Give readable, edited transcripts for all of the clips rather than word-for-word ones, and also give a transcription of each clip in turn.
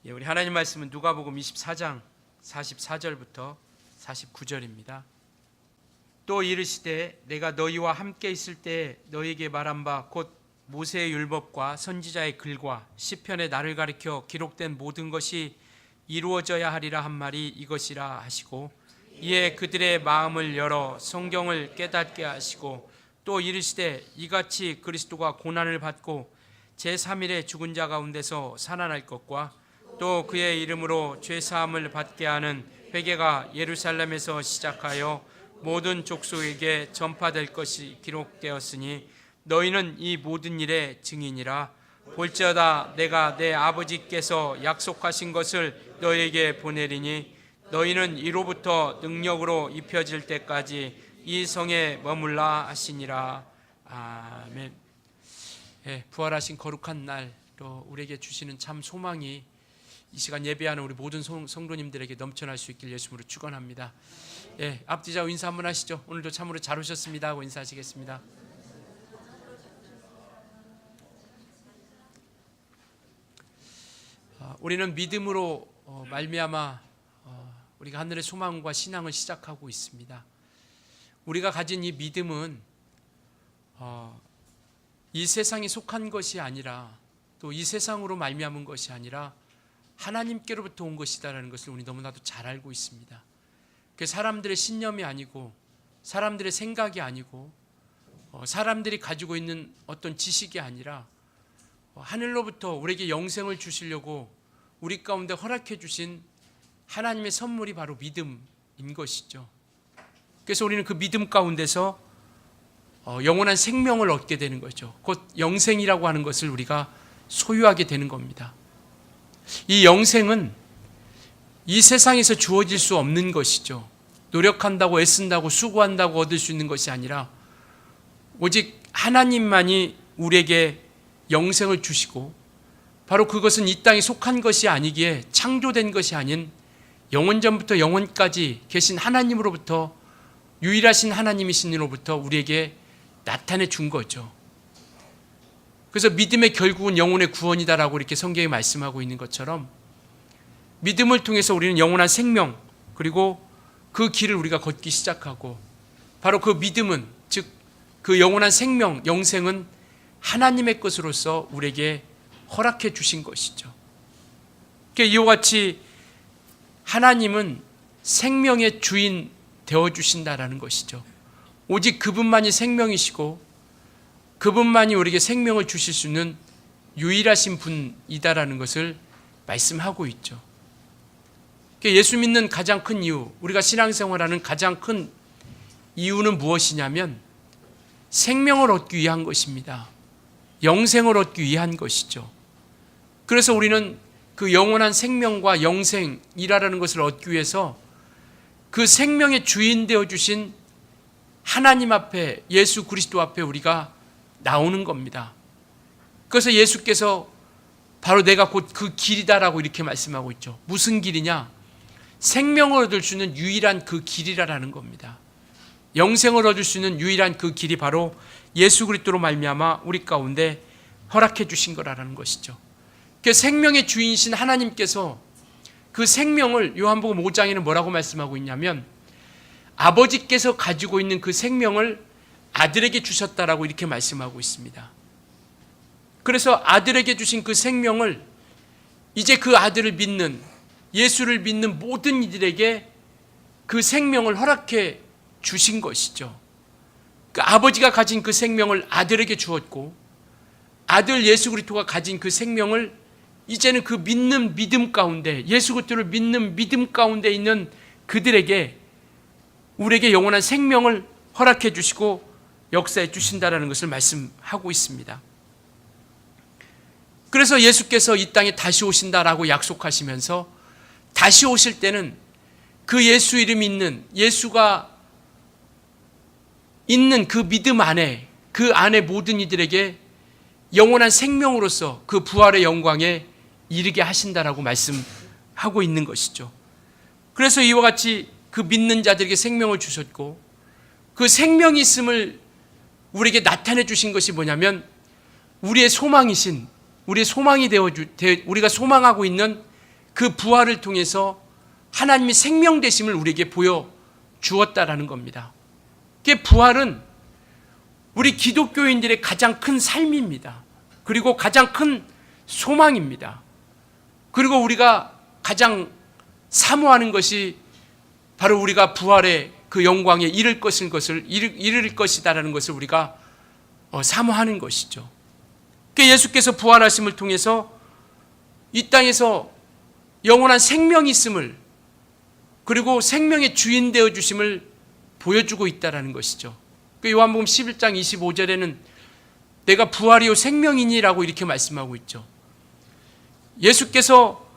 우리 하나님 말씀은 누가복음 24장 44절부터 49절입니다. 또 이르시되 내가 너희와 함께 있을 때 너희에게 말한 바 곧 모세의 율법과 선지자의 글과 시편의 나를 가리켜 기록된 모든 것이 이루어져야 하리라 한 말이 이것이라 하시고, 이에 그들의 마음을 열어 성경을 깨닫게 하시고, 또 이르시되 이같이 그리스도가 고난을 받고 제3일에 죽은 자 가운데서 살아날 것과 또 그의 이름으로 죄사함을 받게 하는 회개가 예루살렘에서 시작하여 모든 족속에게 전파될 것이 기록되었으니 너희는 이 모든 일의 증인이라. 볼지어다 내가 내 아버지께서 약속하신 것을 너희에게 보내리니 너희는 이로부터 능력으로 입혀질 때까지 이 성에 머물라 하시니라. 아멘. 부활하신 거룩한 날, 또 우리에게 주시는 참 소망이 이 시간 예배하는 우리 모든 성도님들에게 넘쳐날 수 있길 예수님으로 축원합니다. 앞뒤좌우 인사 한번 하시죠. 오늘도 참으로 잘 오셨습니다 하고 인사하시겠습니다. 우리는 믿음으로 말미암아 우리가 하늘의 소망과 신앙을 시작하고 있습니다. 우리가 가진 이 믿음은 이 세상에 속한 것이 아니라, 또 이 세상으로 말미암은 것이 아니라 하나님께로부터 온 것이다라는 것을 우리 너무나도 잘 알고 있습니다. 그 사람들의 신념이 아니고, 사람들의 생각이 아니고, 사람들이 가지고 있는 어떤 지식이 아니라 하늘로부터 우리에게 영생을 주시려고 우리 가운데 허락해 주신 하나님의 선물이 바로 믿음인 것이죠. 그래서 우리는 그 믿음 가운데서 영원한 생명을 얻게 되는 거죠. 곧 영생이라고 하는 것을 우리가 소유하게 되는 겁니다. 이 영생은 이 세상에서 주어질 수 없는 것이죠. 노력한다고 애쓴다고 수고한다고 얻을 수 있는 것이 아니라 오직 하나님만이 우리에게 영생을 주시고, 바로 그것은 이 땅에 속한 것이 아니기에 창조된 것이 아닌 영원전부터 영원까지 계신 하나님으로부터, 유일하신 하나님이신으로부터 우리에게 나타내 준 거죠. 그래서 믿음의 결국은 영혼의 구원이다라고 이렇게 성경이 말씀하고 있는 것처럼, 믿음을 통해서 우리는 영원한 생명, 그리고 그 길을 우리가 걷기 시작하고, 바로 그 믿음은, 즉 그 영원한 생명, 영생은 하나님의 것으로서 우리에게 허락해 주신 것이죠. 그러니까 이와 같이 하나님은 생명의 주인 되어주신다라는 것이죠. 오직 그분만이 생명이시고 그분만이 우리에게 생명을 주실 수 있는 유일하신 분이다라는 것을 말씀하고 있죠. 예수 믿는 가장 큰 이유, 우리가 신앙생활하는 가장 큰 이유는 무엇이냐면 생명을 얻기 위한 것입니다. 영생을 얻기 위한 것이죠. 그래서 우리는 그 영원한 생명과 영생이라는 것을 얻기 위해서 그 생명의 주인 되어주신 하나님 앞에, 예수 그리스도 앞에 우리가 나오는 겁니다. 그래서 예수께서 바로 내가 곧 그 길이다라고 이렇게 말씀하고 있죠. 무슨 길이냐? 생명을 얻을 수 있는 유일한 그 길이라는 겁니다. 영생을 얻을 수 있는 유일한 그 길이 바로 예수 그리스도로 말미암아 우리 가운데 허락해 주신 거라는 것이죠. 그 생명의 주인이신 하나님께서 그 생명을 요한복음 5장에는 뭐라고 말씀하고 있냐면, 아버지께서 가지고 있는 그 생명을 아들에게 주셨다라고 이렇게 말씀하고 있습니다. 그래서 아들에게 주신 그 생명을 이제 그 아들을 믿는, 예수를 믿는 모든 이들에게 그 생명을 허락해 주신 것이죠. 그 아버지가 가진 그 생명을 아들에게 주었고, 아들 예수 그리스도가 가진 그 생명을 이제는 그 믿는 믿음 가운데, 예수 그리스도를 믿는 믿음 가운데 있는 그들에게, 우리에게 영원한 생명을 허락해 주시고 역사해 주신다라는 것을 말씀하고 있습니다. 그래서 예수께서 이 땅에 다시 오신다라고 약속하시면서, 다시 오실 때는 그 예수 이름이 있는, 예수가 있는 그 믿음 안에, 그 안에 모든 이들에게 영원한 생명으로서 그 부활의 영광에 이르게 하신다라고 말씀하고 있는 것이죠. 그래서 이와 같이 그 믿는 자들에게 생명을 주셨고, 그 생명이 있음을 우리에게 나타내 주신 것이 뭐냐면, 우리의 소망이신, 우리의 소망이 우리가 소망하고 있는 그 부활을 통해서 하나님이 생명 되심을 우리에게 보여주었다라는 겁니다. 그 부활은 우리 기독교인들의 가장 큰 삶입니다. 그리고 가장 큰 소망입니다. 그리고 우리가 가장 사모하는 것이 바로 우리가 부활의 그 영광에 이를 것이다라는 것을 우리가 사모하는 것이죠. 예수께서 부활하심을 통해서 이 땅에서 영원한 생명이 있음을, 그리고 생명의 주인 되어 주심을 보여주고 있다라는 것이죠. 요한복음 11장 25절에는 내가 부활이요 생명이니라고 이렇게 말씀하고 있죠. 예수께서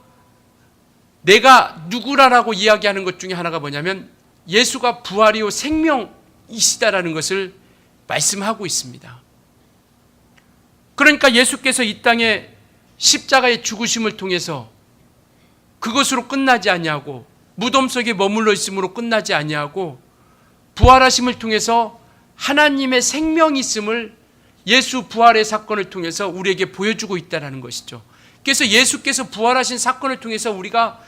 내가 누구라라고 이야기하는 것 중에 하나가 뭐냐면 예수가 부활이요 생명이시다라는 것을 말씀하고 있습니다. 그러니까 예수께서 이 땅에 십자가의 죽으심을 통해서 그것으로 끝나지 아니하고, 무덤 속에 머물러 있음으로 끝나지 아니하고, 부활하심을 통해서 하나님의 생명이 있음을 예수 부활의 사건을 통해서 우리에게 보여주고 있다는 것이죠. 그래서 예수께서 부활하신 사건을 통해서 우리가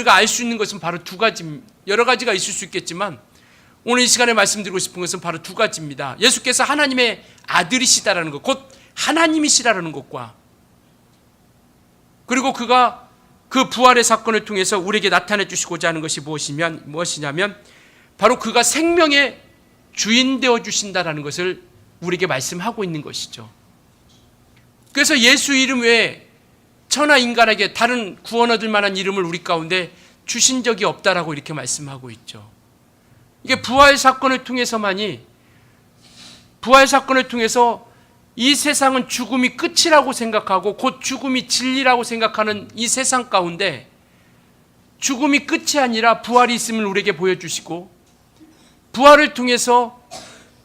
알 수 있는 것은 바로 두 가지, 여러 가지가 있을 수 있겠지만 오늘 이 시간에 말씀드리고 싶은 것은 바로 두 가지입니다. 예수께서 하나님의 아들이시다라는 것, 곧 하나님이시라는 것과, 그리고 그가 그 부활의 사건을 통해서 우리에게 나타내 주시고자 하는 것이 무엇이냐면 바로 그가 생명의 주인 되어 주신다라는 것을 우리에게 말씀하고 있는 것이죠. 그래서 예수 이름 외에 천하 인간에게 다른 구원 얻을 만한 이름을 우리 가운데 주신 적이 없다라고 이렇게 말씀하고 있죠. 이게 부활 사건을 통해서만이, 부활 사건을 통해서 이 세상은 죽음이 끝이라고 생각하고 곧 죽음이 진리라고 생각하는 이 세상 가운데 죽음이 끝이 아니라 부활이 있음을 우리에게 보여주시고, 부활을 통해서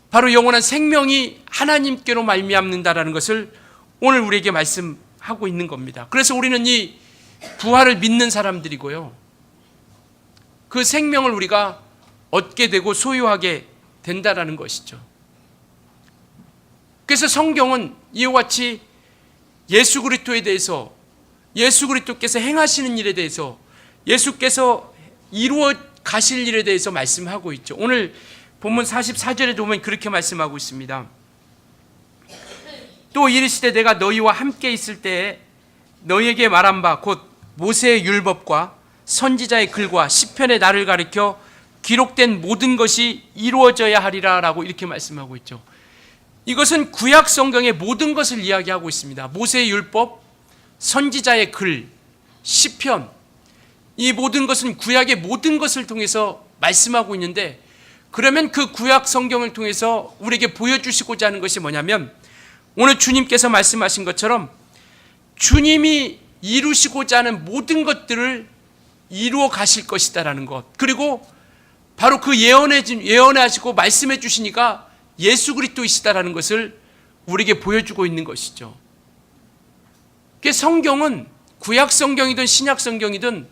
바로 영원한 생명이 하나님께로 말미암는다라는 것을 오늘 우리에게 말씀하고 있는 겁니다. 그래서 우리는 이 부활을 믿는 사람들이고요, 그 생명을 우리가 얻게 되고 소유하게 된다라는 것이죠. 그래서 성경은 이와 같이 예수 그리스도에 대해서, 예수 그리스도께서 행하시는 일에 대해서, 예수께서 이루어 가실 일에 대해서 말씀하고 있죠. 오늘 본문 44절에 보면 그렇게 말씀하고 있습니다. 또 이르시되 내가 너희와 함께 있을 때에 너희에게 말한 바 곧 모세의 율법과 선지자의 글과 시편의 나를 가리켜 기록된 모든 것이 이루어져야 하리라 라고 이렇게 말씀하고 있죠. 이것은 구약 성경의 모든 것을 이야기하고 있습니다. 모세의 율법, 선지자의 글, 시편, 이 모든 것은 구약의 모든 것을 통해서 말씀하고 있는데, 그러면 그 구약 성경을 통해서 우리에게 보여주시고자 하는 것이 뭐냐면 오늘 주님께서 말씀하신 것처럼 주님이 이루시고자 하는 모든 것들을 이루어 가실 것이다라는 것, 그리고 바로 그 예언하시고 말씀해 주시니까 예수 그리스도이시다라는 것을 우리에게 보여주고 있는 것이죠. 성경은 구약 성경이든 신약 성경이든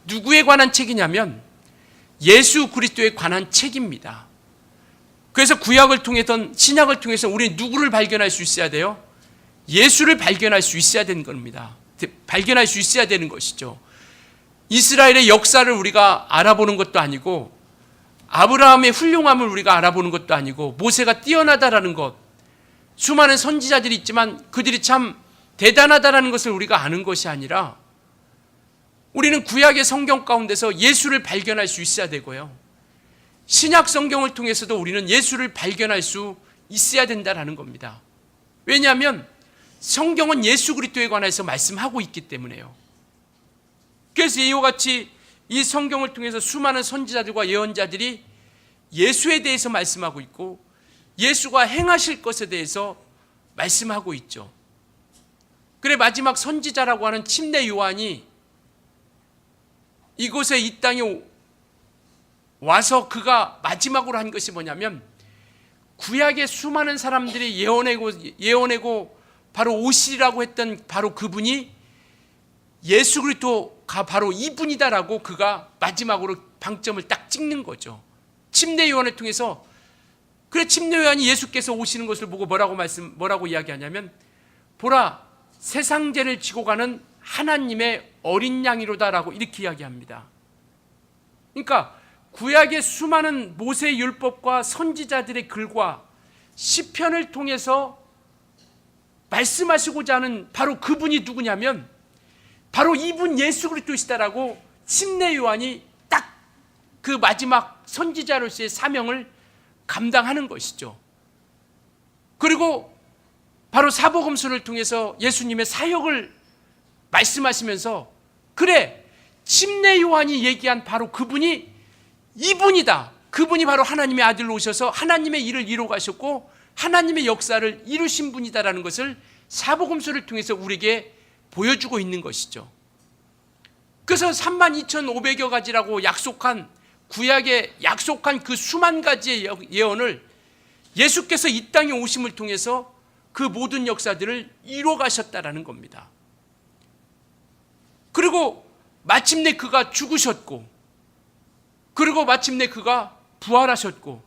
누구에 관한 책이냐면 예수 그리스도에 관한 책입니다. 그래서 구약을 통해서든 신약을 통해서 우리는 누구를 발견할 수 있어야 돼요? 예수를 발견할 수 있어야 되는 겁니다. 발견할 수 있어야 되는 것이죠. 이스라엘의 역사를 우리가 알아보는 것도 아니고, 아브라함의 훌륭함을 우리가 알아보는 것도 아니고, 모세가 뛰어나다라는 것, 수많은 선지자들이 있지만 그들이 참 대단하다라는 것을 우리가 아는 것이 아니라, 우리는 구약의 성경 가운데서 예수를 발견할 수 있어야 되고요, 신약 성경을 통해서도 우리는 예수를 발견할 수 있어야 된다라는 겁니다. 왜냐하면 성경은 예수 그리스도에 관해서 말씀하고 있기 때문에요. 그래서 이와 같이 이 성경을 통해서 수많은 선지자들과 예언자들이 예수에 대해서 말씀하고 있고 예수가 행하실 것에 대해서 말씀하고 있죠. 그래 마지막 선지자라고 하는 침례 요한이 이곳에 이 땅에 와서 그가 마지막으로 한 것이 뭐냐면 구약의 수많은 사람들이 예언하고 바로 오시리라고 했던 바로 그분이 예수 그리스도가 바로 이분이다라고 그가 마지막으로 방점을 딱 찍는 거죠. 침례 요한을 통해서. 그래 침례 요한이 예수께서 오시는 것을 보고 뭐라고 이야기하냐면 보라 세상 죄를 지고 가는 하나님의 어린 양이로다라고 이렇게 이야기합니다. 그러니까 구약의 수많은 모세의 율법과 선지자들의 글과 시편을 통해서 말씀하시고자 하는 바로 그분이 누구냐면 바로 이분 예수 그리스도시다라고 침례 요한이 딱 그 마지막 선지자로서의 사명을 감당하는 것이죠. 그리고 바로 사복음서를 통해서 예수님의 사역을 말씀하시면서 그래, 침례 요한이 얘기한 바로 그분이 이분이다. 그분이 바로 하나님의 아들로 오셔서 하나님의 일을 이루어 가셨고 하나님의 역사를 이루신 분이다라는 것을 사복음서를 통해서 우리에게 보여주고 있는 것이죠. 그래서 32,500여 가지라고 약속한 구약에 약속한 그 수만 가지의 예언을 예수께서 이 땅에 오심을 통해서 그 모든 역사들을 이루어 가셨다라는 겁니다. 그리고 마침내 그가 죽으셨고, 그리고 마침내 그가 부활하셨고,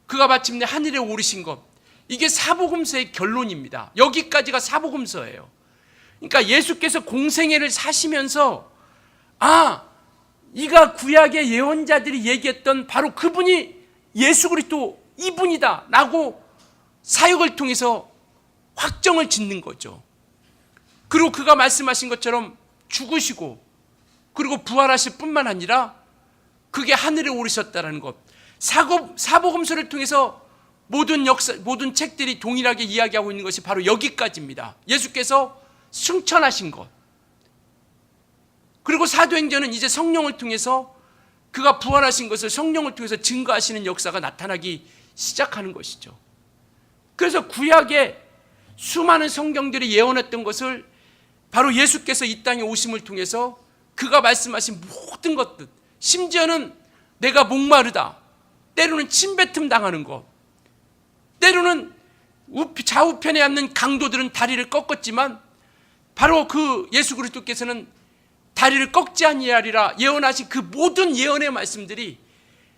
그가 마침내 하늘에 오르신 것, 이게 사복음서의 결론입니다. 여기까지가 사복음서예요. 그러니까 예수께서 공생애를 사시면서 이가 구약의 예언자들이 얘기했던 바로 그분이 예수 그리스도 이분이다 라고 사역을 통해서 확정을 짓는 거죠. 그리고 그가 말씀하신 것처럼 죽으시고 그리고 부활하실 뿐만 아니라 그게 하늘에 오르셨다는 것, 사복음서를 통해서 모든 역사, 모든 책들이 동일하게 이야기하고 있는 것이 바로 여기까지입니다. 예수께서 승천하신 것, 그리고 사도행전은 이제 성령을 통해서 그가 부활하신 것을 성령을 통해서 증거하시는 역사가 나타나기 시작하는 것이죠. 그래서 구약의 수많은 성경들이 예언했던 것을 바로 예수께서 이 땅에 오심을 통해서 그가 말씀하신 모든 것들, 심지어는 내가 목마르다, 때로는 침뱉음 당하는 것, 때로는 좌우편에 앉는 강도들은 다리를 꺾었지만 바로 그 예수 그리스도께서는 다리를 꺾지 아니하리라 예언하신 그 모든 예언의 말씀들이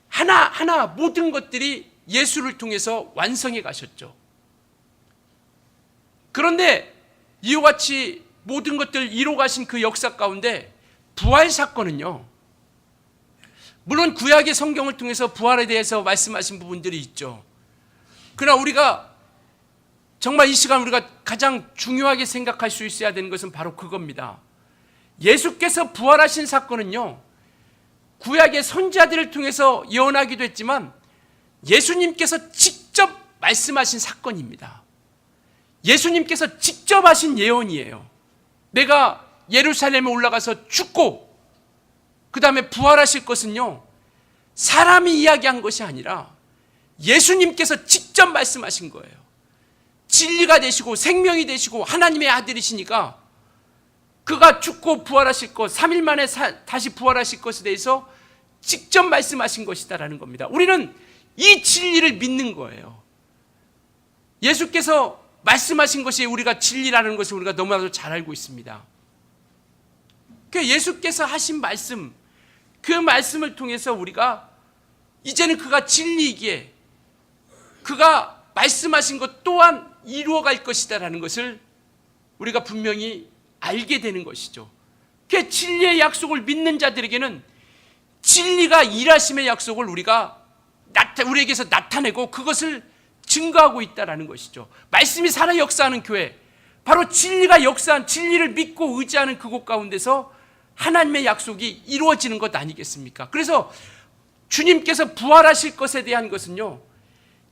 하나하나 모든 것들이 예수를 통해서 완성해 가셨죠. 그런데 이와 같이 모든 것들을 이루어 가신 그 역사 가운데 부활 사건은요, 물론 구약의 성경을 통해서 부활에 대해서 말씀하신 부분들이 있죠. 그러나 우리가 정말 이 시간 우리가 가장 중요하게 생각할 수 있어야 되는 것은 바로 그겁니다. 예수께서 부활하신 사건은요, 구약의 선지자들을 통해서 예언하기도 했지만 예수님께서 직접 말씀하신 사건입니다. 예수님께서 직접 하신 예언이에요. 내가 예루살렘에 올라가서 죽고 그 다음에 부활하실 것은요, 사람이 이야기한 것이 아니라 예수님께서 직접 말씀하신 거예요. 진리가 되시고 생명이 되시고 하나님의 아들이시니까 그가 죽고 부활하실 것, 3일 만에 다시 부활하실 것에 대해서 직접 말씀하신 것이다라는 겁니다. 우리는 이 진리를 믿는 거예요. 예수께서 말씀하신 것이 우리가 진리라는 것을 우리가 너무나도 잘 알고 있습니다. 그 예수께서 하신 말씀, 그 말씀을 통해서 우리가 이제는 그가 진리이기에 그가 말씀하신 것 또한 이루어갈 것이다라는 것을 우리가 분명히 알게 되는 것이죠. 그 진리의 약속을 믿는 자들에게는 진리가 일하심의 약속을 우리에게서 나타내고 그것을 증거하고 있다라는 것이죠. 말씀이 살아 역사하는 교회, 바로 진리가 역사한, 진리를 믿고 의지하는 그곳 가운데서 하나님의 약속이 이루어지는 것 아니겠습니까? 그래서 주님께서 부활하실 것에 대한 것은요,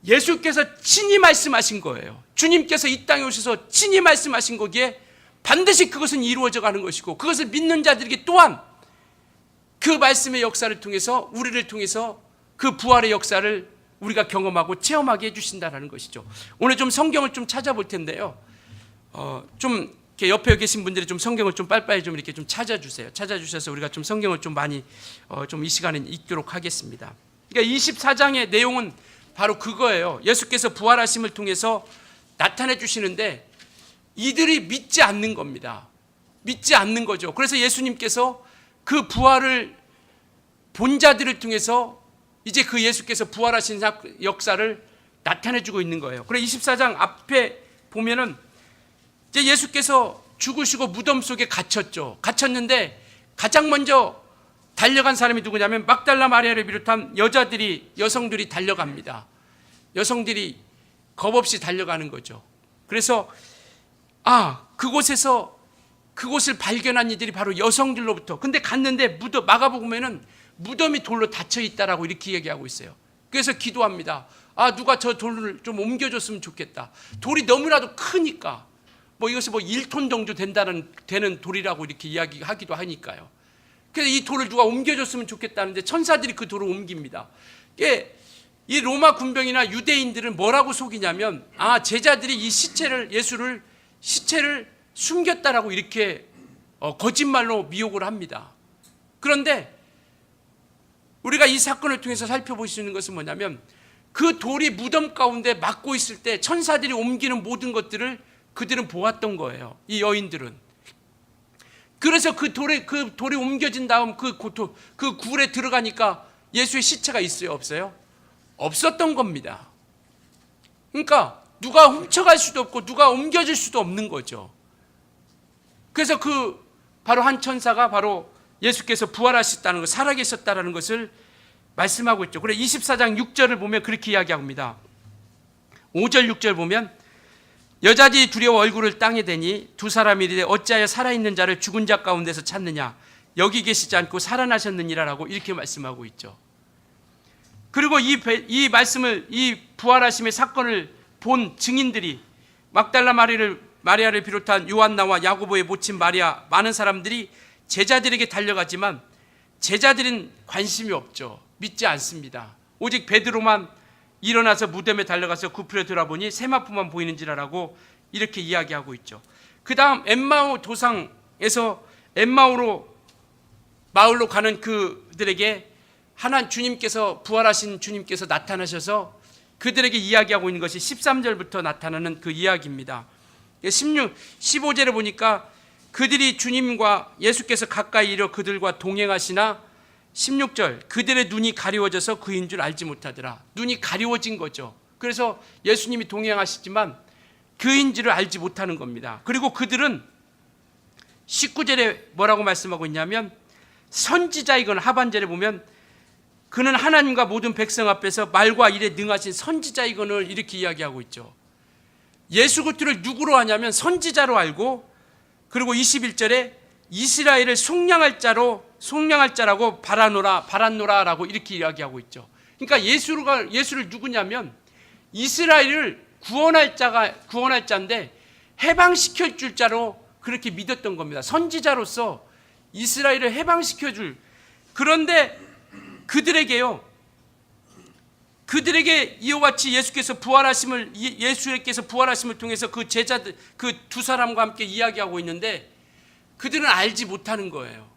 예수께서 친히 말씀하신 거예요. 주님께서 이 땅에 오셔서 친히 말씀하신 거기에 반드시 그것은 이루어져 가는 것이고, 그것을 믿는 자들에게 또한 그 말씀의 역사를 통해서, 우리를 통해서 그 부활의 역사를 우리가 경험하고 체험하게 해주신다는 것이죠. 오늘 좀 성경을 좀 찾아볼 텐데요, 좀 이렇게 옆에 계신 분들이 좀 성경을 좀 빨리빨리 좀 이렇게 좀 찾아주세요. 찾아주셔서 우리가 좀 성경을 좀 많이 좀 이 시간에 읽도록 하겠습니다. 그러니까 24장의 내용은 바로 그거예요. 예수께서 부활하심을 통해서 나타내 주시는데 이들이 믿지 않는 겁니다. 믿지 않는 거죠. 그래서 예수님께서 그 부활을 본 자들을 통해서 이제 그 예수께서 부활하신 역사를 나타내 주고 있는 거예요. 그래서 24장 앞에 보면은 이제 예수께서 죽으시고 무덤 속에 갇혔죠. 갇혔는데 가장 먼저 달려간 사람이 누구냐면 막달라 마리아를 비롯한 여성들이 달려갑니다. 여성들이 겁없이 달려가는 거죠. 그래서 그곳을 발견한 이들이 바로 여성들로부터. 근데 갔는데 마가복음에는 무덤이 돌로 닫혀 있다라고 이렇게 얘기하고 있어요. 그래서 기도합니다. 누가 저 돌을 좀 옮겨줬으면 좋겠다. 돌이 너무나도 크니까 이것이 1톤 정도 되는 돌이라고 이렇게 이야기하기도 하니까요. 그래서 이 돌을 누가 옮겨줬으면 좋겠다는데 천사들이 그 돌을 옮깁니다. 이 로마 군병이나 유대인들은 뭐라고 속이냐면 제자들이 이 예수를 시체를 숨겼다라고 이렇게 거짓말로 미혹을 합니다. 그런데 우리가 이 사건을 통해서 살펴볼 수 있는 것은 뭐냐면 그 돌이 무덤 가운데 막고 있을 때 천사들이 옮기는 모든 것들을 그들은 보았던 거예요. 이 여인들은. 그래서 그 돌이 옮겨진 다음 그 굴에 들어가니까 예수의 시체가 있어요, 없어요? 없었던 겁니다. 그러니까 누가 훔쳐갈 수도 없고 누가 옮겨질 수도 없는 거죠. 그래서 바로 한 천사가 바로 예수께서 부활하셨다는 것, 살아계셨다는 것을 말씀하고 있죠. 그래 24장 6절을 보면 그렇게 이야기합니다. 5절 6절 보면 여자들이 두려워 얼굴을 땅에 대니 두 사람이 이르되 어찌하여 살아있는 자를 죽은 자 가운데서 찾느냐 여기 계시지 않고 살아나셨느니라라고 이렇게 말씀하고 있죠. 그리고 이 말씀을, 이 부활하심의 사건을 본 증인들이 막달라 마리아를 비롯한 요한나와 야고보의 모친 마리아, 많은 사람들이 제자들에게 달려가지만 제자들은 관심이 없죠. 믿지 않습니다. 오직 베드로만 일어나서 무덤에 달려가서 굽혀 돌아보니 세마포만 보이는지라라고 이렇게 이야기하고 있죠. 그 다음 엠마오 도상에서 엠마오로 마을로 가는 그들에게 부활하신 주님께서 나타나셔서 그들에게 이야기하고 있는 것이 13절부터 나타나는 그 이야기입니다. 15절에 보니까 그들이 주님과 예수께서 가까이 이르러 그들과 동행하시나 16절 그들의 눈이 가리워져서 그인 줄 알지 못하더라. 눈이 가리워진 거죠. 그래서 예수님이 동행하시지만 그인지를 알지 못하는 겁니다. 그리고 그들은 19절에 뭐라고 말씀하고 있냐면 선지자이거나 하반절에 보면 그는 하나님과 모든 백성 앞에서 말과 일에 능하신 선지자이거늘 이렇게 이야기하고 있죠. 예수 그리스도를 누구로 하냐면 선지자로 알고, 그리고 21절에 이스라엘을 속량할 자라고 바라노라라고 이렇게 이야기하고 있죠. 그러니까 예수를 누구냐면 이스라엘을 구원할 자인데 해방시켜 줄 자로 그렇게 믿었던 겁니다. 선지자로서 이스라엘을 해방시켜 줄. 그런데 그들에게 이와 같이 예수께서 부활하심을 통해서 그 제자들, 그 두 사람과 함께 이야기하고 있는데 그들은 알지 못하는 거예요.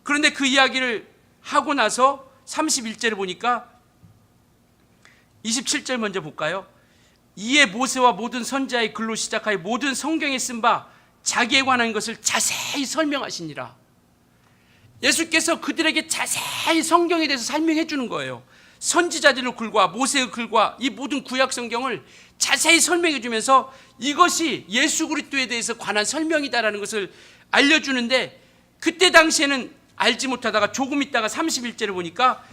그런데 그 이야기를 하고 나서 31절을 보니까 27절 먼저 볼까요? 이에 모세와 모든 선지자의 글로 시작하여 모든 성경에 쓴 바 자기에 관한 것을 자세히 설명하시니라. 예수께서 그들에게 자세히 성경에 대해서 설명해 주는 거예요. 선지자들의 글과 모세의 글과 이 모든 구약 성경을 자세히 설명해 주면서 이것이 예수 그리스도에 대해서 관한 설명이다라는 것을 알려주는데, 그때 당시에는 알지 못하다가 조금 있다가 31절을 보니까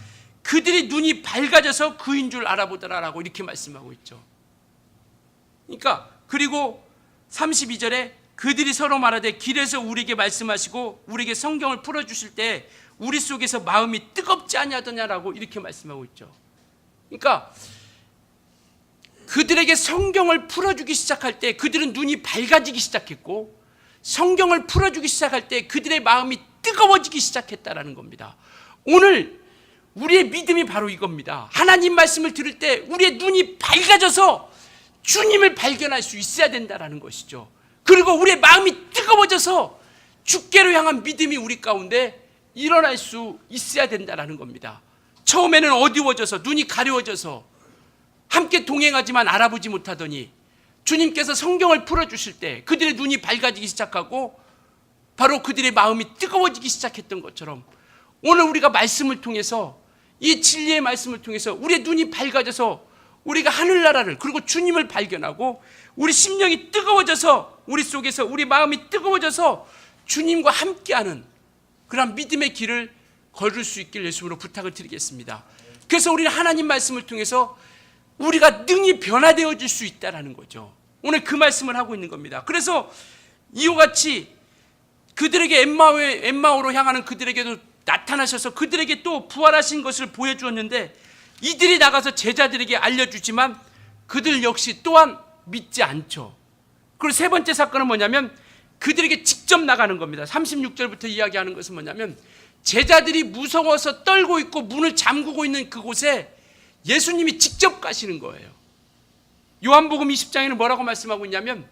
그들이 눈이 밝아져서 그인 줄 알아보더라라고 이렇게 말씀하고 있죠. 그러니까 그리고 32절에 그들이 서로 말하되 길에서 우리에게 말씀하시고 우리에게 성경을 풀어주실 때 우리 속에서 마음이 뜨겁지 아니하더냐라고 이렇게 말씀하고 있죠. 그러니까 그들에게 성경을 풀어주기 시작할 때 그들은 눈이 밝아지기 시작했고, 성경을 풀어주기 시작할 때 그들의 마음이 뜨거워지기 시작했다라는 겁니다. 오늘 우리의 믿음이 바로 이겁니다. 하나님 말씀을 들을 때 우리의 눈이 밝아져서 주님을 발견할 수 있어야 된다라는 것이죠. 그리고 우리의 마음이 뜨거워져서 주께로 향한 믿음이 우리 가운데 일어날 수 있어야 된다라는 겁니다. 처음에는 어두워져서 눈이 가려워져서 함께 동행하지만 알아보지 못하더니 주님께서 성경을 풀어주실 때 그들의 눈이 밝아지기 시작하고 바로 그들의 마음이 뜨거워지기 시작했던 것처럼 오늘 우리가 말씀을 통해서, 이 진리의 말씀을 통해서 우리의 눈이 밝아져서 우리가 하늘나라를 그리고 주님을 발견하고 우리 심령이 뜨거워져서 우리 속에서 우리 마음이 뜨거워져서 주님과 함께하는 그런 믿음의 길을 걸을 수 있길 예수님으로 부탁을 드리겠습니다. 그래서 우리는 하나님 말씀을 통해서 우리가 능히 변화되어질 수 있다는 거죠. 오늘 그 말씀을 하고 있는 겁니다. 그래서 이와 같이 그들에게 엠마오로 향하는 그들에게도 나타나셔서 그들에게 또 부활하신 것을 보여주었는데, 이들이 나가서 제자들에게 알려주지만 그들 역시 또한 믿지 않죠. 그리고 세 번째 사건은 뭐냐면 그들에게 직접 나가는 겁니다. 36절부터 이야기하는 것은 뭐냐면 제자들이 무서워서 떨고 있고 문을 잠그고 있는 그곳에 예수님이 직접 가시는 거예요. 요한복음 20장에는 뭐라고 말씀하고 있냐면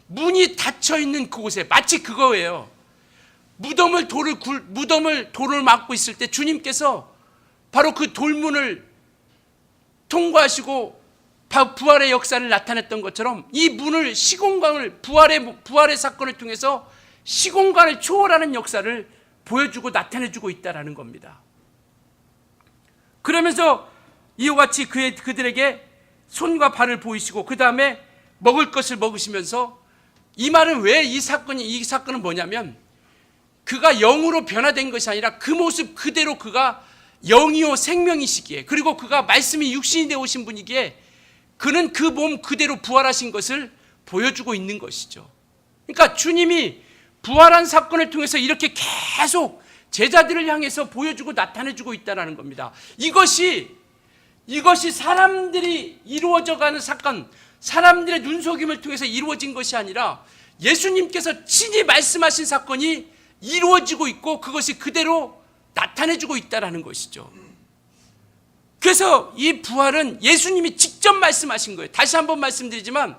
문이 닫혀 있는 그곳에, 마치 그거예요. 무덤을 돌을 막고 있을 때 주님께서 바로 그 돌문을 통과하시고 부활의 역사를 나타냈던 것처럼 이 문을, 시공간을, 부활의 사건을 통해서 시공간을 초월하는 역사를 보여주고 나타내주고 있다는 겁니다. 그러면서 이와 같이 그들에게 손과 발을 보이시고 그 다음에 먹을 것을 먹으시면서, 이 말은 왜 이 사건은 뭐냐면 그가 영으로 변화된 것이 아니라 그 모습 그대로 그가 영이요 생명이시기에, 그리고 그가 말씀이 육신이 되어 오신 분이기에 그는 그 몸 그대로 부활하신 것을 보여주고 있는 것이죠. 그러니까 주님이 부활한 사건을 통해서 이렇게 계속 제자들을 향해서 보여주고 나타내주고 있다는 겁니다. 이것이 사람들이 이루어져가는 사건, 사람들의 눈속임을 통해서 이루어진 것이 아니라 예수님께서 친히 말씀하신 사건이 이루어지고 있고 그것이 그대로 나타내주고 있다는 것이죠. 그래서 이 부활은 예수님이 직접 말씀하신 거예요. 다시 한번 말씀드리지만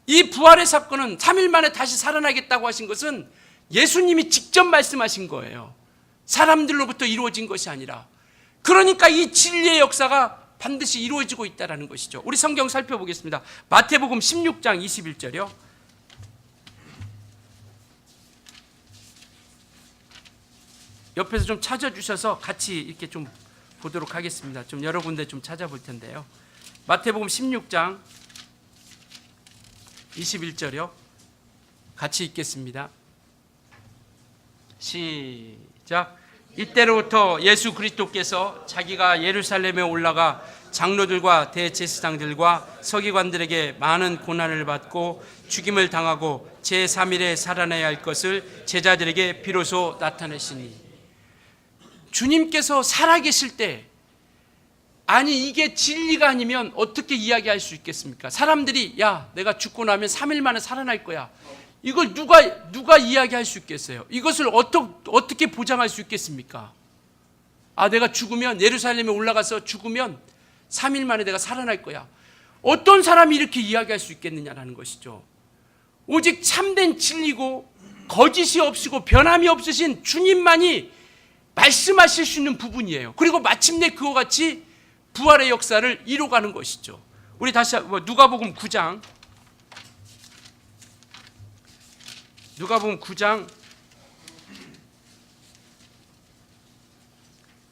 이 부활의 사건은 3일 만에 다시 살아나겠다고 하신 것은 예수님이 직접 말씀하신 거예요. 사람들로부터 이루어진 것이 아니라. 그러니까 이 진리의 역사가 반드시 이루어지고 있다는 것이죠. 우리 성경 살펴보겠습니다. 마태복음 16장 21절이요. 옆에서 좀 찾아주셔서 같이 이렇게 좀 보도록 하겠습니다. 좀 여러 군데 좀 찾아볼 텐데요. 마태복음 16장 21절이요. 같이 읽겠습니다. 시작. 이때로부터 예수 그리스도께서 자기가 예루살렘에 올라가 장로들과 대제사장들과 서기관들에게 많은 고난을 받고 죽임을 당하고 제3일에 살아나야 할 것을 제자들에게 비로소 나타내시니, 주님께서 살아계실 때, 아니 이게 진리가 아니면 어떻게 이야기할 수 있겠습니까? 사람들이 야 내가 죽고 나면 3일 만에 살아날 거야, 이걸 누가 이야기할 수 있겠어요? 이것을 어떻게 보장할 수 있겠습니까? 아 내가 죽으면, 예루살렘에 올라가서 죽으면 3일 만에 내가 살아날 거야, 어떤 사람이 이렇게 이야기할 수 있겠느냐라는 것이죠. 오직 참된 진리고 거짓이 없으시고 변함이 없으신 주님만이 말씀하실 수 있는 부분이에요. 그리고 마침내 그와 같이 부활의 역사를 이뤄가는 것이죠. 우리 다시 누가복음 9장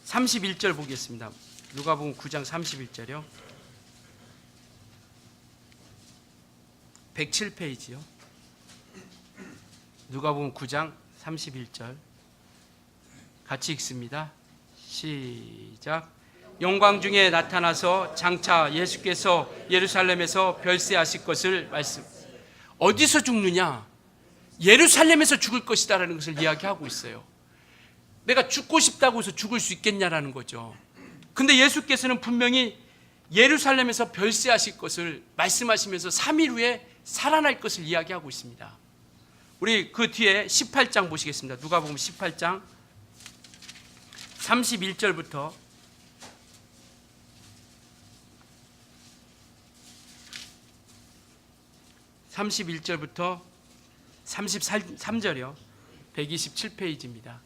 31절 보겠습니다. 누가복음 9장 31절이요. 107페이지요. 누가복음 9장 31절 같이 읽습니다. 시작. 영광 중에 나타나서 장차 예수께서 예루살렘에서 별세하실 것을 말씀. 어디서 죽느냐? 예루살렘에서 죽을 것이다라는 것을 이야기하고 있어요. 내가 죽고 싶다고 해서 죽을 수 있겠냐라는 거죠. 근데 예수께서는 분명히 예루살렘에서 별세하실 것을 말씀하시면서 3일 후에 살아날 것을 이야기하고 있습니다. 우리 그 뒤에 18장 보시겠습니다. 누가복음 18장 31절부터 31절부터 33절이요. 127페이지입니다.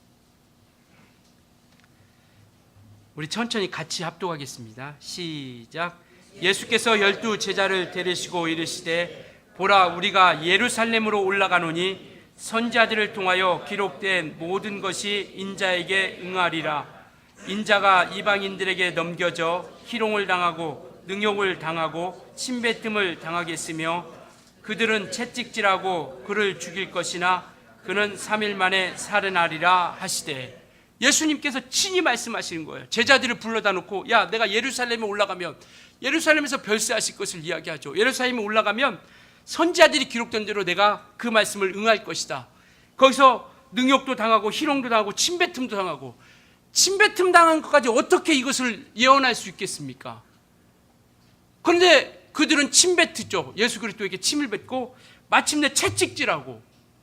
우리 천천히 같이 합독하겠습니다. 시작. 예수께서 12 제자를 데리시고 이르시되 보라 우리가 예루살렘으로 올라가노니 선지자들을 통하여 기록된 모든 것이 인자에게 응하리라. 인자가 이방인들에게 넘겨져 희롱을 당하고 능욕을 당하고 침뱉음을 당하겠으며 그들은 채찍질하고 그를 죽일 것이나 그는 3일 만에 살아나리라 하시되. 예수님께서 친히 말씀하시는 거예요. 제자들을 불러다 놓고, 야, 내가 예루살렘에 올라가면, 예루살렘에서 별세하실 것을 이야기하죠. 예루살렘에 올라가면 선지자들이 기록된 대로 내가 그 말씀을 응할 것이다. 거기서 능욕도 당하고 희롱도 당하고 침뱉음도 당하고. 침뱉음 당한 것까지 어떻게 이것을 예언할 수 있겠습니까? 그런데 그들은 침뱉죠. 예수 그리스도에게 침을 뱉고 마침내 채찍질하고,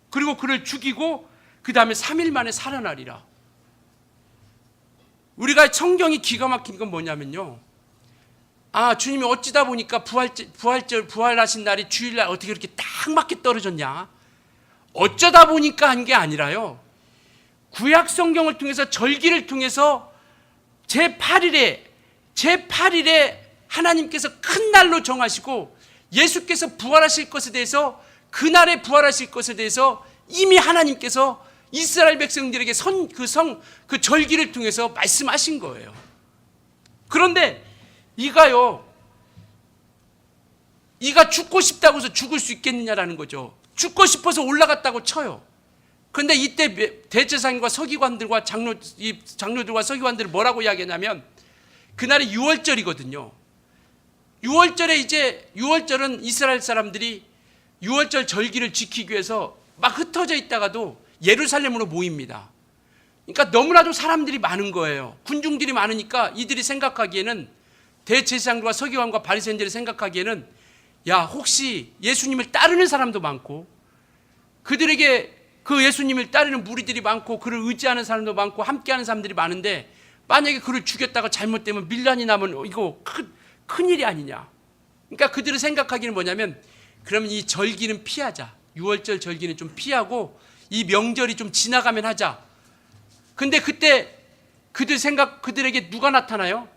그리고 그를 죽이고 그 다음에 3일 만에 살아나리라. 우리가 성경이 기가 막힌 건 뭐냐면요, 주님이 어찌다 보니까 부활하신 날이 주일날 어떻게 그렇게 딱 맞게 떨어졌냐, 어쩌다 보니까 한 게 아니라요, 구약 성경을 통해서 절기를 통해서 제8일에 하나님께서 큰 날로 정하시고 예수께서 부활하실 것에 대해서, 그날에 부활하실 것에 대해서 이미 하나님께서 이스라엘 백성들에게 그 절기를 통해서 말씀하신 거예요. 그런데 이가 죽고 싶다고 해서 죽을 수 있겠느냐라는 거죠. 죽고 싶어서 올라갔다고 쳐요. 그런데 이때 대제사장과 서기관들과 장로들과 서기관들을 뭐라고 이야기하냐면, 그날이 6월절이거든요. 6월절은 이스라엘 사람들이 6월절 절기를 지키기 위해서 막 흩어져 있다가도 예루살렘으로 모입니다. 그러니까 너무나도 사람들이 많은 거예요. 군중들이 많으니까 이들이 생각하기에는, 대제사장과 서기관과 바리새인들이 생각하기에는, 야, 혹시 예수님을 따르는 사람도 많고, 그들에게 그 예수님을 따르는 무리들이 많고, 그를 의지하는 사람도 많고, 함께하는 사람들이 많은데, 만약에 그를 죽였다가 잘못되면 밀란이 나면 이거 큰일이 아니냐. 그러니까 그들이 생각하기는 뭐냐면, 그러면 이 절기는 피하자. 6월절 절기는 좀 피하고 이 명절이 좀 지나가면 하자. 근데 그때 그들에게 누가 나타나요?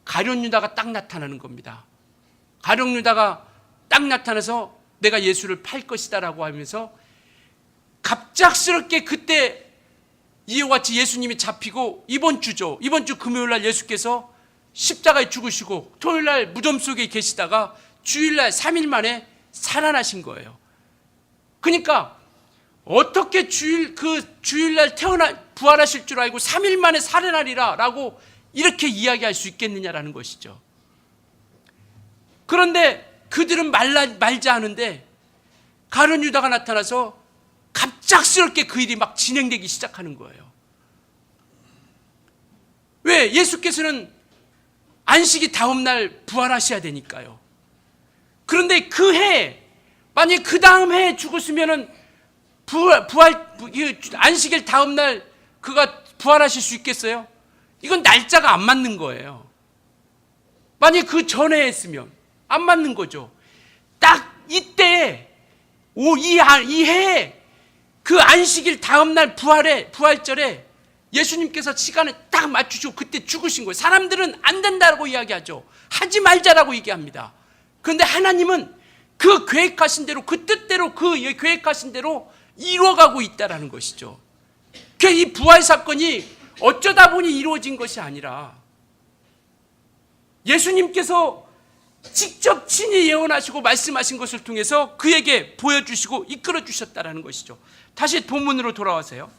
가룟 유다가 딱 나타나는 겁니다. 가룟 유다가 딱 나타나서 내가 예수를 팔 것이다라고 하면서 갑작스럽게 그때 이와 같이 예수님이 잡히고, 이번 주 금요일날 예수께서 십자가에 죽으시고 토요일날 무덤 속에 계시다가 주일날 3일 만에 살아나신 거예요. 그러니까 어떻게 주일날 부활하실 줄 알고 3일 만에 살아나리라 라고 이렇게 이야기할 수 있겠느냐라는 것이죠. 그런데 그들은 말자 하는데 가룟 유다가 나타나서 갑작스럽게 그 일이 막 진행되기 시작하는 거예요. 왜? 예수께서는 안식이 다음 날 부활하셔야 되니까요. 그런데 만약에 그 다음 해에 죽었으면은 안식일 다음 날 그가 부활하실 수 있겠어요? 이건 날짜가 안 맞는 거예요. 만약에 그 전에 했으면 안 맞는 거죠. 딱 이때 이 해에 그 안식일 다음 날 부활절에 예수님께서 시간을 딱 맞추시고 그때 죽으신 거예요. 사람들은 안 된다고 이야기하죠. 하지 말자라고 얘기합니다. 그런데 하나님은 그 계획하신 대로, 그 뜻대로, 그 계획하신 대로 이루어가고 있다는 것이죠. 이 부활 사건이 어쩌다 보니 이루어진 것이 아니라 예수님께서 직접 친히 예언하시고 말씀하신 것을 통해서 그에게 보여주시고 이끌어 주셨다는 것이죠. 다시 본문으로 돌아와세요.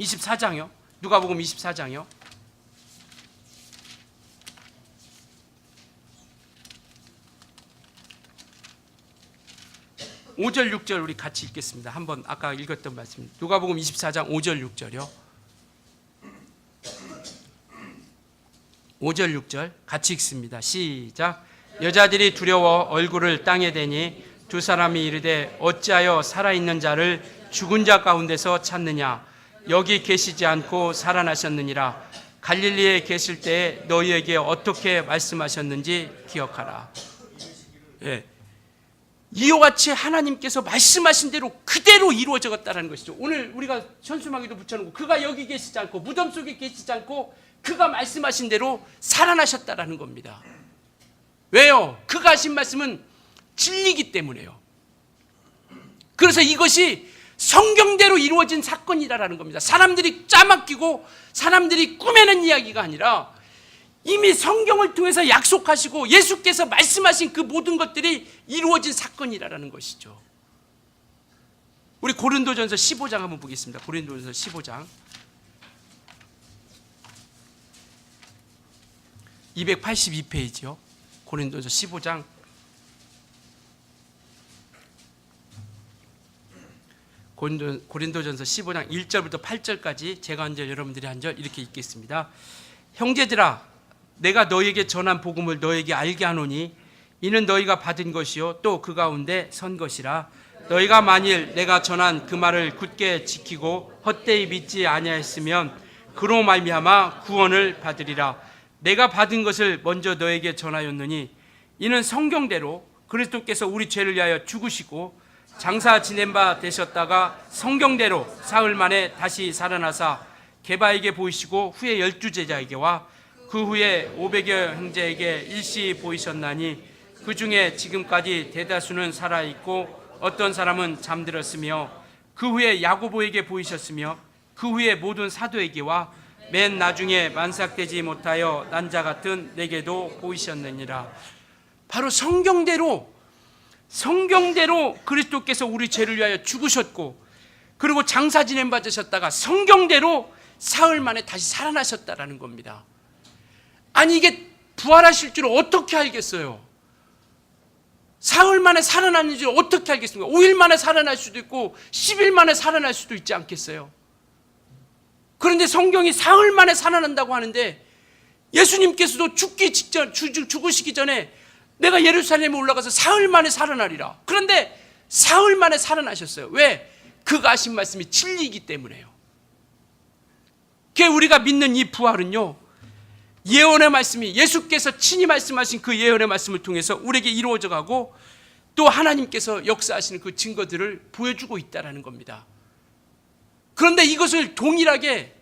24장이요. 누가복음 24장이요. 5절 6절 우리 같이 읽겠습니다. 한번 아까 읽었던 말씀. 누가복음 24장 5절 6절이요. 5절 6절 같이 읽습니다. 시작. 여자들이 두려워 얼굴을 땅에 대니 두 사람이 이르되 어찌하여 살아있는 자를 죽은 자 가운데서 찾느냐? 여기 계시지 않고 살아나셨느니라. 갈릴리에 계실 때에 너희에게 어떻게 말씀하셨는지 기억하라. 예. 이와 같이 하나님께서 말씀하신 대로 그대로 이루어졌다는 것이죠. 오늘 우리가 현수막에도 붙여놓고 그가 여기 계시지 않고 무덤 속에 계시지 않고 그가 말씀하신 대로 살아나셨다는 겁니다. 왜요? 그가 하신 말씀은 진리이기 때문에요. 그래서 이것이 성경대로 이루어진 사건이라는 겁니다. 사람들이 짜맞기고 사람들이 꾸며낸 이야기가 아니라 이미 성경을 통해서 약속하시고 예수께서 말씀하신 그 모든 것들이 이루어진 사건이라는 것이죠. 우리 고린도전서 15장 한번 보겠습니다. 고린도전서 15장 282페이지요. 고린도전서 15장 고린도전서 15장 1절부터 8절까지 제가 한 절 여러분들이 한 절 이렇게 읽겠습니다. 형제들아, 내가 너희에게 전한 복음을 너희에게 알게 하노니 이는 너희가 받은 것이요 또 그 가운데 선 것이라. 너희가 만일 내가 전한 그 말을 굳게 지키고 헛되이 믿지 아니하였으면 그로 말미암아 구원을 받으리라. 내가 받은 것을 먼저 너에게 전하였느니 이는 성경대로 그리스도께서 우리 죄를 위하여 죽으시고 장사 지낸 바 되셨다가 성경대로 사흘 만에 다시 살아나사 게바에게 보이시고 후에 12제자에게와 그 후에 500여 형제에게 일시 보이셨나니 그 중에 지금까지 대다수는 살아있고 어떤 사람은 잠들었으며 그 후에 야고보에게 보이셨으며 그 후에 모든 사도에게와 맨 나중에 만삭되지 못하여 난 자 같은 내게도 보이셨느니라. 바로 성경대로 그리스도께서 우리 죄를 위하여 죽으셨고 그리고 장사 지낸 바 되셨다가 성경대로 사흘 만에 다시 살아나셨다라는 겁니다. 아니 이게 부활하실 줄 어떻게 알겠어요? 사흘 만에 살아나는 줄 어떻게 알겠습니까? 5일 만에 살아날 수도 있고 10일 만에 살아날 수도 있지 않겠어요? 그런데 성경이 사흘 만에 살아난다고 하는데 예수님께서도 죽으시기 전에 내가 예루살렘에 올라가서 사흘 만에 살아나리라. 그런데 사흘 만에 살아나셨어요. 왜? 그가 하신 말씀이 진리이기 때문에요. 우리가 믿는 이 부활은요, 예언의 말씀이 예수께서 친히 말씀하신 그 예언의 말씀을 통해서 우리에게 이루어져 가고 또 하나님께서 역사하시는 그 증거들을 보여주고 있다는 겁니다. 그런데 이것을 동일하게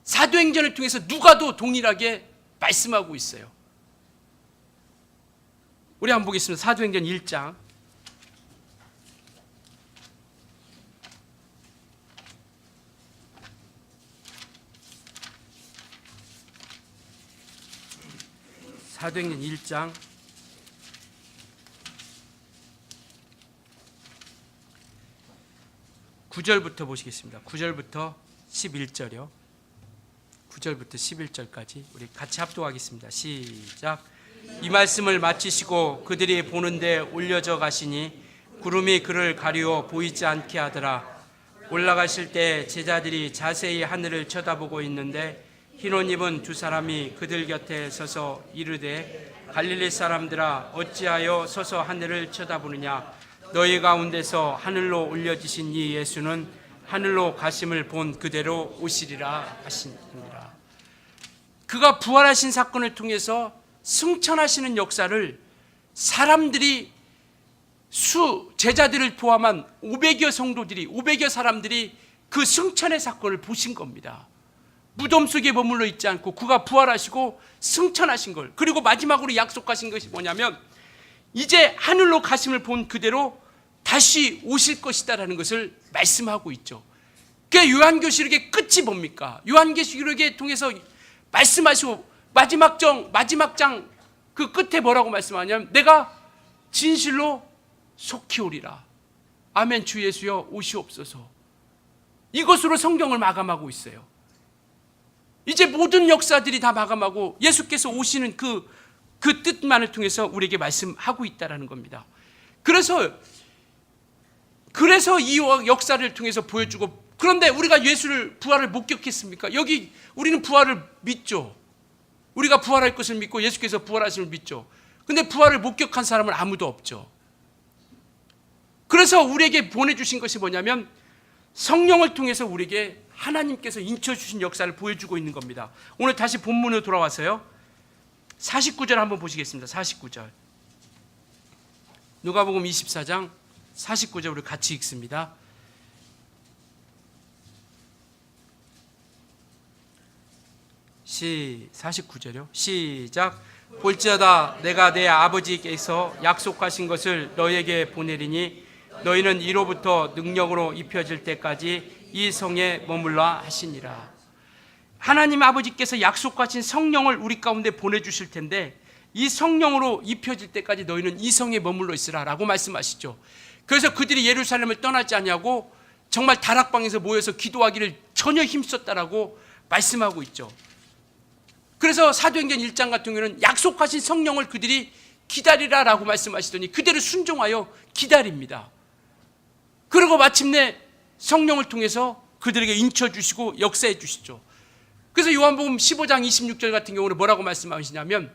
사도행전을 통해서 누가도 동일하게 말씀하고 있어요. 우리 한번 보겠습니다. 사도행전 1장 사도행전 1장 9절부터 보시겠습니다. 9절부터 11절이요. 9절부터 11절까지 우리 같이 합독하겠습니다. 시작. 이 말씀을 마치시고 그들이 보는데 올려져 가시니 구름이 그를 가리워 보이지 않게 하더라. 올라가실 때 제자들이 자세히 하늘을 쳐다보고 있는데 흰 옷 입은 두 사람이 그들 곁에 서서 이르되 갈릴리 사람들아 어찌하여 서서 하늘을 쳐다보느냐. 너희 가운데서 하늘로 올려지신 이 예수는 하늘로 가심을 본 그대로 오시리라 하시니라. 그가 부활하신 사건을 통해서 승천하시는 역사를 사람들이 제자들을 포함한 500여 성도들이 500여 사람들이 그 승천의 사건을 보신 겁니다. 무덤 속에 머물러 있지 않고 그가 부활하시고 승천하신 걸, 그리고 마지막으로 약속하신 것이 뭐냐면 이제 하늘로 가심을 본 그대로 다시 오실 것이다라는 것을 말씀하고 있죠. 그 요한계시록의 끝이 뭡니까? 요한계시록에 통해서 말씀하시고 마지막 장 그 끝에 뭐라고 말씀하냐면 내가 진실로 속히 오리라. 아멘. 주 예수여 오시옵소서. 이것으로 성경을 마감하고 있어요. 이제 모든 역사들이 다 마감하고 예수께서 오시는 그 뜻만을 통해서 우리에게 말씀하고 있다는 겁니다. 그래서 이 역사를 통해서 보여주고, 그런데 우리가 부활을 목격했습니까? 여기 우리는 부활을 믿죠. 우리가 부활할 것을 믿고 예수께서 부활하심을 믿죠. 근데 부활을 목격한 사람은 아무도 없죠. 그래서 우리에게 보내주신 것이 뭐냐면 성령을 통해서 우리에게 하나님께서 인쳐주신 역사를 보여주고 있는 겁니다. 오늘 다시 본문으로 돌아와서요 49절 한번 보시겠습니다. 49절 누가복음 24장 49절 우리 같이 읽습니다. 시 49절이요. 시작. 볼지어다 내가 내 아버지께서 약속하신 것을 너희에게 보내리니 너희는 이로부터 능력으로 입혀질 때까지 이 성에 머물라 하시니라. 하나님 아버지께서 약속하신 성령을 우리 가운데 보내주실 텐데 이 성령으로 입혀질 때까지 너희는 이 성에 머물러 있으라 라고 말씀하시죠. 그래서 그들이 예루살렘을 떠나지 않냐고 정말 다락방에서 모여서 기도하기를 전혀 힘썼다라고 말씀하고 있죠. 그래서 사도행전 1장 같은 경우는 약속하신 성령을 그들이 기다리라라고 말씀하시더니 그대로 순종하여 기다립니다. 그리고 마침내 성령을 통해서 그들에게 인쳐주시고 역사해 주시죠. 그래서 요한복음 15장 26절 같은 경우는 뭐라고 말씀하시냐면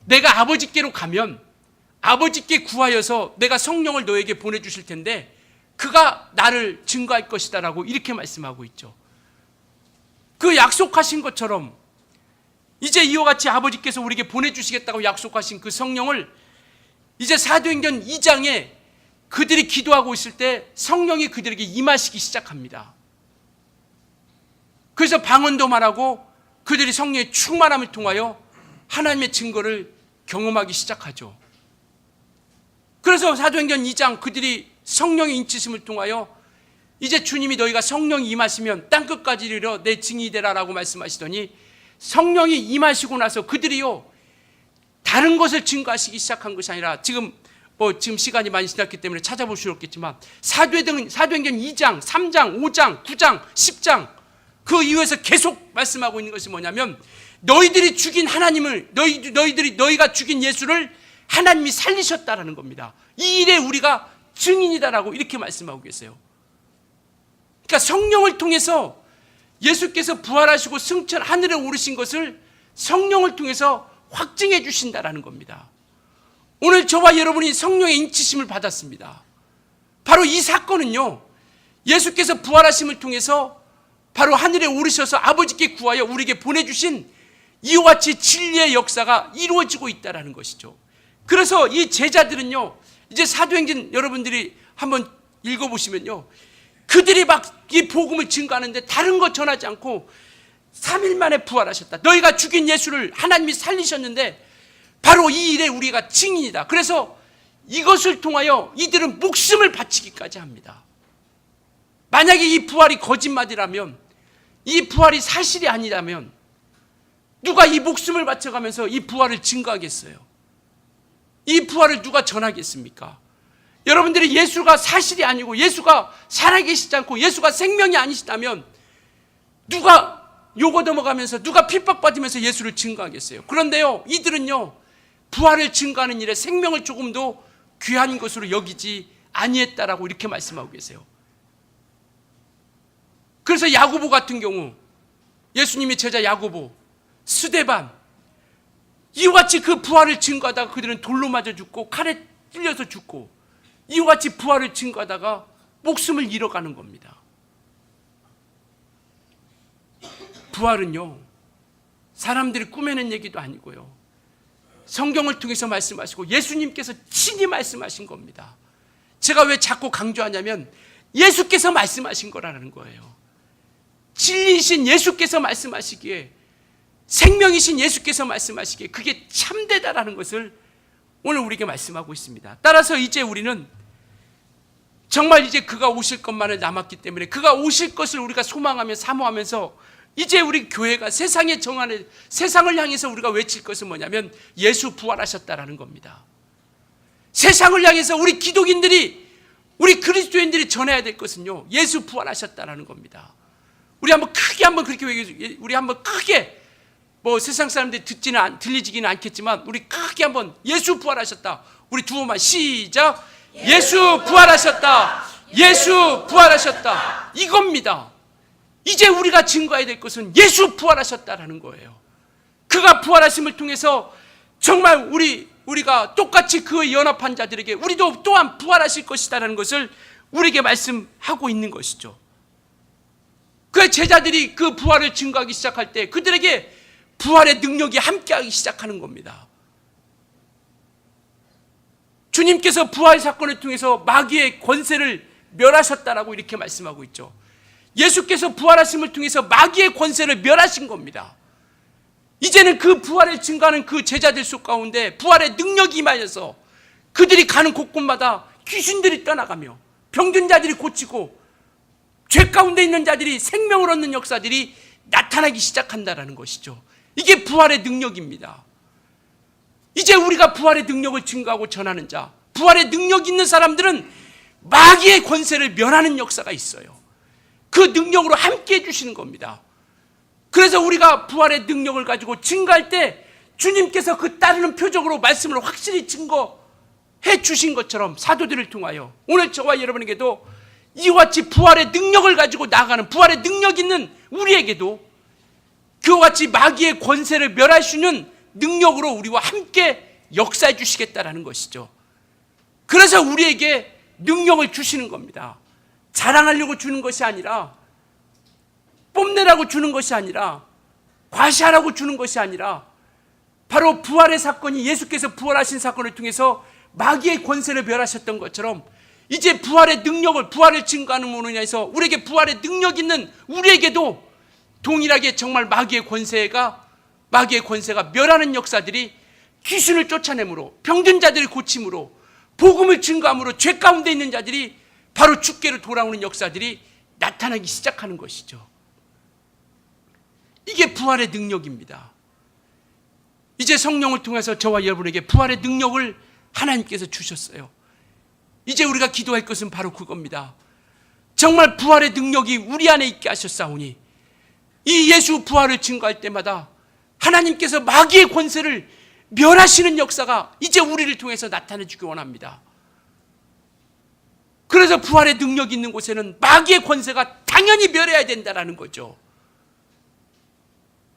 내가 아버지께로 가면 아버지께 구하여서 내가 성령을 너에게 보내주실 텐데 그가 나를 증거할 것이다 라고 이렇게 말씀하고 있죠. 그 약속하신 것처럼 이제 이와 같이 아버지께서 우리에게 보내주시겠다고 약속하신 그 성령을 이제 사도행전 2장에 그들이 기도하고 있을 때 성령이 그들에게 임하시기 시작합니다. 그래서 방언도 말하고 그들이 성령의 충만함을 통하여 하나님의 증거를 경험하기 시작하죠. 그래서 사도행전 2장 그들이 성령의 인치심을 통하여 이제 주님이 너희가 성령이 임하시면 땅끝까지 이르러 내 증인이 되라 라고 말씀하시더니 성령이 임하시고 나서 그들이요 다른 것을 증거하시기 시작한 것이 아니라 지금 시간이 많이 지났기 때문에 찾아볼 수 없겠지만 사도행전 2장, 3장, 5장, 9장, 10장 그 이후에서 계속 말씀하고 있는 것이 뭐냐면 너희들이 죽인 하나님을 너희가 죽인 예수를 하나님이 살리셨다라는 겁니다. 이 일에 우리가 증인이다라고 이렇게 말씀하고 계세요. 그러니까 성령을 통해서 예수께서 부활하시고 승천 하늘에 오르신 것을 성령을 통해서 확증해 주신다라는 겁니다. 오늘 저와 여러분이 성령의 인치심을 받았습니다. 바로 이 사건은요 예수께서 부활하심을 통해서 바로 하늘에 오르셔서 아버지께 구하여 우리에게 보내주신 이와 같이 진리의 역사가 이루어지고 있다는 것이죠. 그래서 이 제자들은요 이제 사도행전 여러분들이 한번 읽어보시면요 그들이 막 이 복음을 증거하는데 다른 것 전하지 않고 3일 만에 부활하셨다. 너희가 죽인 예수를 하나님이 살리셨는데 바로 이 일에 우리가 증인이다. 그래서 이것을 통하여 이들은 목숨을 바치기까지 합니다. 만약에 이 부활이 거짓말이라면 이 부활이 사실이 아니라면 누가 이 목숨을 바쳐가면서 이 부활을 증거하겠어요? 이 부활을 누가 전하겠습니까? 여러분들이 예수가 사실이 아니고 예수가 살아계시지 않고 예수가 생명이 아니시다면 누가 욕 얻어먹으면서 누가 핍박받으면서 예수를 증거하겠어요? 그런데요 이들은요 부활을 증거하는 일에 생명을 조금도 귀한 것으로 여기지 아니했다라고 이렇게 말씀하고 계세요. 그래서 야고보 같은 경우 예수님의 제자 야고보, 스데반 이와 같이 그 부활을 증거하다가 그들은 돌로 맞아 죽고 칼에 찔려서 죽고 이와 같이 부활을 증거하다가 목숨을 잃어가는 겁니다. 부활은요 사람들이 꾸며낸 얘기도 아니고요 성경을 통해서 말씀하시고 예수님께서 친히 말씀하신 겁니다. 제가 왜 자꾸 강조하냐면 예수께서 말씀하신 거라는 거예요. 진리이신 예수께서 말씀하시기에 생명이신 예수께서 말씀하시기에 그게 참되다라는 것을 오늘 우리에게 말씀하고 있습니다. 따라서 이제 우리는 정말 이제 그가 오실 것만을 남았기 때문에 그가 오실 것을 우리가 소망하며 사모하면서 이제 우리 교회가 세상을 향해서 우리가 외칠 것은 뭐냐면 예수 부활하셨다라는 겁니다. 세상을 향해서 우리 기독인들이 우리 그리스도인들이 전해야 될 것은요 예수 부활하셨다라는 겁니다. 우리 한번 크게 세상 사람들이 들리지기는 않겠지만 우리 크게 한번 예수 부활하셨다. 우리 두 번만 시작. 예수 부활하셨다. 예수 부활하셨다. 이겁니다. 이제 우리가 증거해야 될 것은 예수 부활하셨다라는 거예요. 그가 부활하심을 통해서 정말 우리가 똑같이 그의 연합한 자들에게 우리도 또한 부활하실 것이다라는 것을 우리에게 말씀하고 있는 것이죠. 그 제자들이 그 부활을 증거하기 시작할 때 그들에게 부활의 능력이 함께하기 시작하는 겁니다. 주님께서 부활 사건을 통해서 마귀의 권세를 멸하셨다라고 이렇게 말씀하고 있죠. 예수께서 부활하심을 통해서 마귀의 권세를 멸하신 겁니다. 이제는 그 부활을 증거하는 그 제자들 속 가운데 부활의 능력이 임하여서 그들이 가는 곳곳마다 귀신들이 떠나가며 병든 자들이 고치고 죄 가운데 있는 자들이 생명을 얻는 역사들이 나타나기 시작한다라는 것이죠. 이게 부활의 능력입니다. 이제 우리가 부활의 능력을 증거하고 전하는 자, 부활의 능력 있는 사람들은 마귀의 권세를 멸하는 역사가 있어요. 그 능력으로 함께 해주시는 겁니다. 그래서 우리가 부활의 능력을 가지고 증거할 때 주님께서 그 따르는 표적으로 말씀을 확실히 증거해 주신 것처럼 사도들을 통하여 오늘 저와 여러분에게도 이와 같이 부활의 능력을 가지고 나아가는, 부활의 능력 있는 우리에게도 그와 같이 마귀의 권세를 멸할 수 있는 능력으로 우리와 함께 역사해 주시겠다라는 것이죠. 그래서 우리에게 능력을 주시는 겁니다. 자랑하려고 주는 것이 아니라, 뽐내라고 주는 것이 아니라, 과시하라고 주는 것이 아니라, 바로 부활의 사건이, 예수께서 부활하신 사건을 통해서 마귀의 권세를 멸하셨던 것처럼 이제 부활의 능력을, 부활을 증거하는 문에서 우리에게 부활의 능력 있는 우리에게도 동일하게 정말 마귀의 권세가 멸하는 역사들이, 귀신을 쫓아내므로, 병든 자들을 고침으로, 복음을 증거함으로 죄 가운데 있는 자들이 바로 주께로 돌아오는 역사들이 나타나기 시작하는 것이죠. 이게 부활의 능력입니다. 이제 성령을 통해서 저와 여러분에게 부활의 능력을 하나님께서 주셨어요. 이제 우리가 기도할 것은 바로 그겁니다. 정말 부활의 능력이 우리 안에 있게 하셨사오니 이 예수 부활을 증거할 때마다 하나님께서 마귀의 권세를 멸하시는 역사가 이제 우리를 통해서 나타내 주기 원합니다. 그래서 부활의 능력 있는 곳에는 마귀의 권세가 당연히 멸해야 된다는 거죠.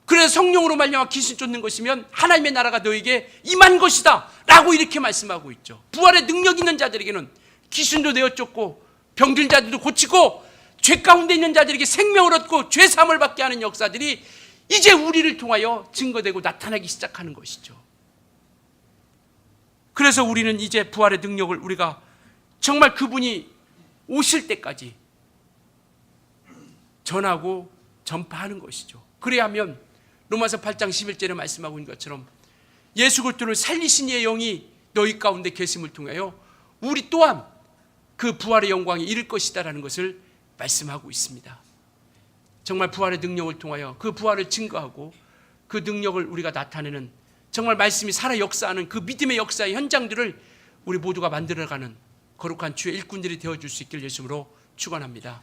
그래서 성령으로 말미암아 귀신 쫓는 것이면 하나님의 나라가 너에게 임한 것이다 라고 이렇게 말씀하고 있죠. 부활의 능력 있는 자들에게는 귀신도 내어 쫓고 병든 자들도 고치고 죄 가운데 있는 자들에게 생명을 얻고 죄 사함을 받게 하는 역사들이 이제 우리를 통하여 증거되고 나타나기 시작하는 것이죠. 그래서 우리는 이제 부활의 능력을 우리가 정말 그분이 오실 때까지 전하고 전파하는 것이죠. 그래야 하면 로마서 8장 11절에 말씀하고 있는 것처럼 예수 그리스도를 살리신 이의 영이 너희 가운데 계심을 통하여 우리 또한 그 부활의 영광에 이를 것이다라는 것을 말씀하고 있습니다. 정말 부활의 능력을 통하여 그 부활을 증거하고 그 능력을 우리가 나타내는, 정말 말씀이 살아 역사하는 그 믿음의 역사의 현장들을 우리 모두가 만들어가는 거룩한 주의 일꾼들이 되어줄 수 있기를 예수님으로 축원합니다.